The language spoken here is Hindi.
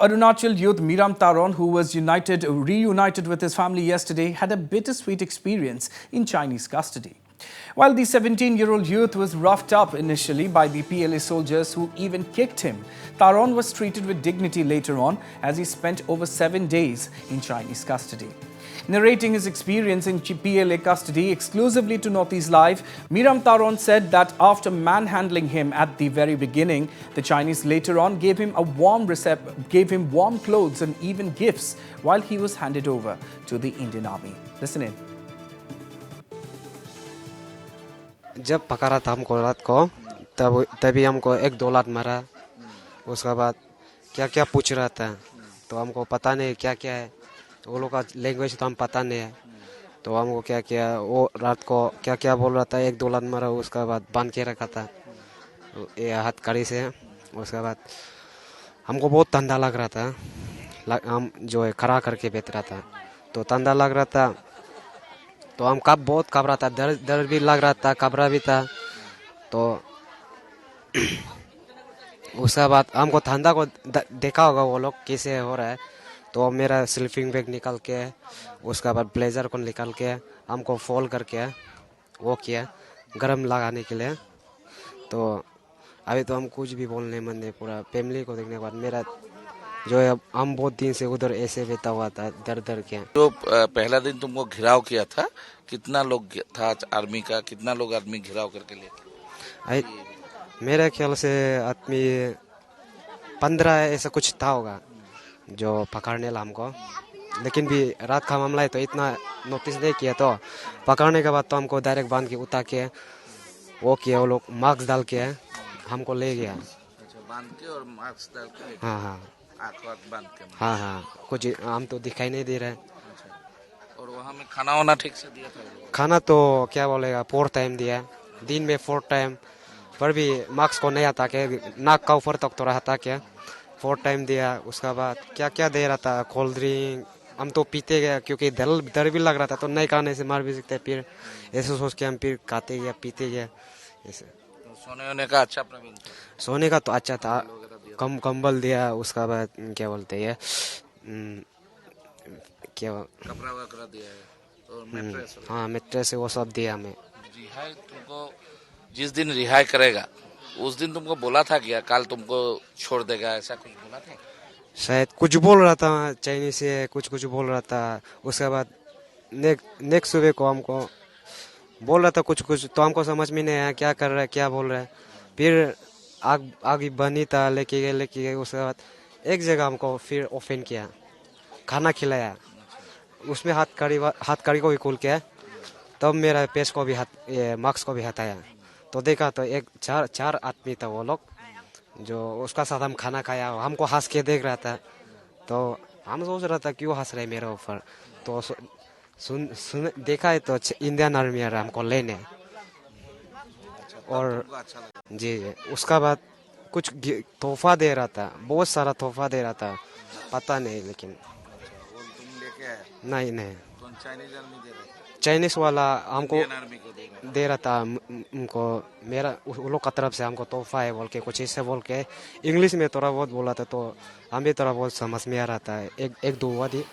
Arunachal youth Miram Taron, who was reunited with his family yesterday, had a bittersweet experience in Chinese custody. While the 17-year-old youth was roughed up initially by the PLA soldiers who even kicked him, Taron was treated with dignity later on as he spent over 7 days in Chinese custody. Narrating his experience in PLA custody exclusively to Northeast Live, Miram Taron said that after manhandling him at the very beginning, the Chinese later on gave him warm clothes and even gifts while he was handed over to the Indian Army. Listen in. जब पकड़ा था हमको रात को तभी हमको एक दो लात मारा। उसके बाद क्या क्या पूछ रहा था तो हमको पता नहीं क्या क्या है, वो लोग का लैंग्वेज तो हम पता नहीं है। तो हमको क्या क्या वो रात को क्या क्या बोल रहा था, एक दो लात मारा। उसके बाद बांध के रखा था ये हथकड़ी से। उसके बाद हमको बहुत ठंडा लग रहा था, हम जो है खड़ा करके बैठ रहा था तो ठंडा लग रहा था। तो हम बहुत घबरा था, डर भी लग रहा था, घबरा भी था। तो उसके बाद हमको ठंडा को देखा होगा वो लोग कैसे हो रहा है। तो मेरा स्लीपिंग बैग निकाल के उसके बाद ब्लेजर को निकाल के हमको फोल्ड करके वो किया गर्म लगाने के लिए। तो अभी तो हम कुछ भी बोलने मन नहीं, पूरा फैमिली को देखने के बाद मेरा जो है हम बहुत दिन से उधर ऐसे बैठा हुआ था डर के। जो पहला दिन तुमको घिराव किया था, कितना लोग था आर्मी का, कितना लोग आर्मी घिराव करके ले? मेरे ख्याल से आदमी 15 ऐसा कुछ था होगा जो पकड़ने ला हमको। लेकिन भी रात का मामला है तो इतना नोटिस नहीं किया। तो पकड़ने के बाद तो हमको डायरेक्ट बांध के उतार के वो किया, वो लोग मास्क डाल के हमको ले गया। बांध के और मास्क डाल के? हाँ हाँ बांध के? हाँ हाँ, कुछ हम तो दिखाई नहीं दे रहे। और वहाँ में खाना वाना ठीक से दिया था? खाना तो क्या बोलेगा 4 टाइम दिया, दिन में 4 टाइम, पर भी मास्क को नहीं हटा के नाक का ऊपर तक तो हटा के 4 टाइम दिया। उसके बाद क्या क्या दे रहा था, कोल्ड ड्रिंक, हम तो पीते गए क्योंकि डर भी लग रहा था। तो नहीं खाने से मार भी सकते, फिर ऐसे सोच के हम फिर खाते गए पीते गए ऐसे। तो सोने होने का अच्छा प्रबंध था? सोने का तो अच्छा था, कंबल दिया। उसका बाद क्या बोलते हैं क्या कपड़ा वगैरह दिया है और मैट्रेस? हाँ मैट्रेस वो सब दिया हमें। रिहाई तुमको जिस दिन रिहाई करेगा उस दिन तुमको बोला था क्या कल तुमको छोड़ देगा, ऐसा कुछ बोला था? शायद कुछ बोल रहा था चाइनीज से, कुछ बोल रहा था। उसके बाद नेक्स्ट सुबह को हमको बोल रहा था कुछ तो हमको समझ में नहीं आया क्या कर रहा है क्या बोल रहा है। फिर आग बनी था, लेके गए। उसके बाद एक जगह हमको फिर ओपन किया, खाना खिलाया, उसमें हाथ कड़ी को भी खोल के तब मेरा पेश को भी मास्क को भी हटाया। तो देखा तो एक चार आदमी था वो लोग जो उसका साथ हम खाना खाया। हमको हंस के देख रहा था तो हम सोच रहा था क्यों हंस रहे मेरे ऊपर। तो सुन देखा है तो इंडियन आर्मी आ रहा हमको लेने। और जी उसका बाद कुछ तोहफा दे रहा था, बहुत सारा तोहफा दे रहा था, पता नहीं लेकिन तुम लेके आए? नहीं तो चाइनीज आर्मी दे रहा था? चाइनीज वाला हमको आर्मी को दे रहा था। उनको मेरा उन लोग का तरफ से हमको तोहफा है बोल के कुछ ऐसे बोल के इंग्लिश में थोड़ा बहुत बोला था। तो हम भी थोड़ा बहुत समझ में आ रहा था, एक दो वादी